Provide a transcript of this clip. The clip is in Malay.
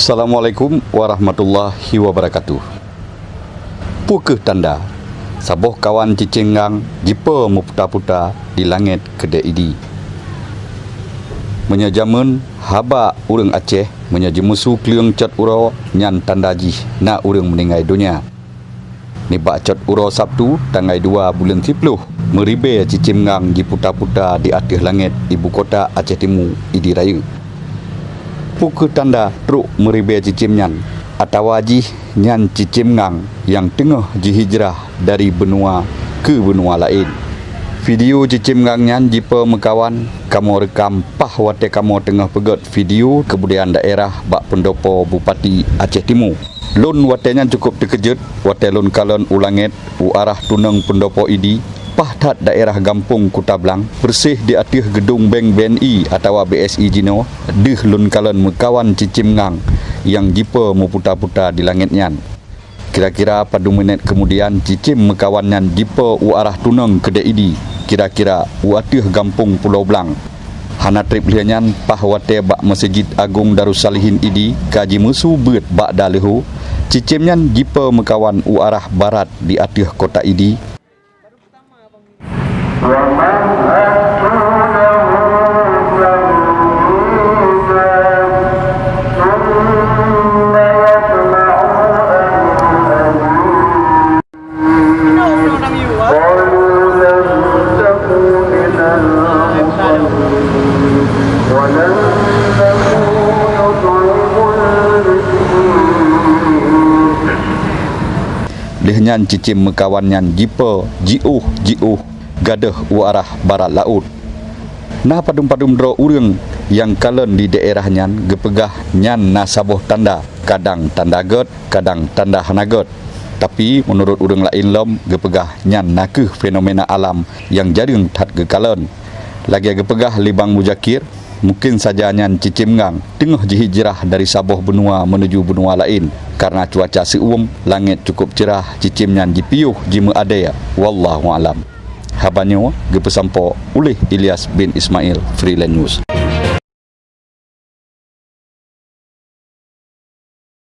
Assalamualaikum warahmatullahi wabarakatuh. Pukeh tanda saboh kawan cicinggang jipa meputa-puta di langit kedai idi. Menyajamun haba urang Aceh menyajemusu kliung cat uro nyan tanda jih na urang meninggal dunia. Nibak cat uro Sabtu tanggal 2 bulan 10 meribe cicinggang jiputa-puta di atas langit ibu kota Aceh Timur idi raya. Pukul tanda truk meribe cicim nyan atau wajih nyan cicim ngang yang tengah dihijrah dari benua ke benua lain. Video cicim ngang nyan jipa mekawan kamu rekam pah wate kamu tengah pegot video kebudayaan daerah bak pendopo Bupati Aceh Timur. Lun wate nyan cukup terkejut wate lun kalon ulangit u arah tunang pendopo idi pah tat daerah Gampung Kutablang bersih di atas gedung Bank BNI atau BSI Jino deh lun kalon mekawan cicim ngang yang jipa meputa-puta di langit nyan. Kira-kira pada minit kemudian cicim mekawan nyan jipa u arah tunang kedai idi kira-kira u atas Gampung Pulau Blang. Hana trip lianyan pah wate bak Masjid Agung Darussalihin idi kaji musu beut bak dalehu cicim nyan jipa mekawan u arah barat di atas kota idi. Lihnyan cicim mekawan nyan jipa jiuh gadah u arah barat laut. Nah padum-padum dro urang yang kalen di daerah nyan gepegah nyan nasaboh tanda, kadang tanda god, kadang tanda hanagot. Tapi menurut urang lain lom gepegah nyan nakeh fenomena alam yang jarang tat gekalen. Lagi gepegah Libang Mujakir mungkin saja nyan cicim ngang tengah dihijrah dari saboh benua menuju benua lain. Karena cuaca seuem, langit cukup cerah, cicim nyan jipiuh jima adaya. Wallahu alam. Habanyo gepesampo oleh Ilyas bin Ismail, Freelance News.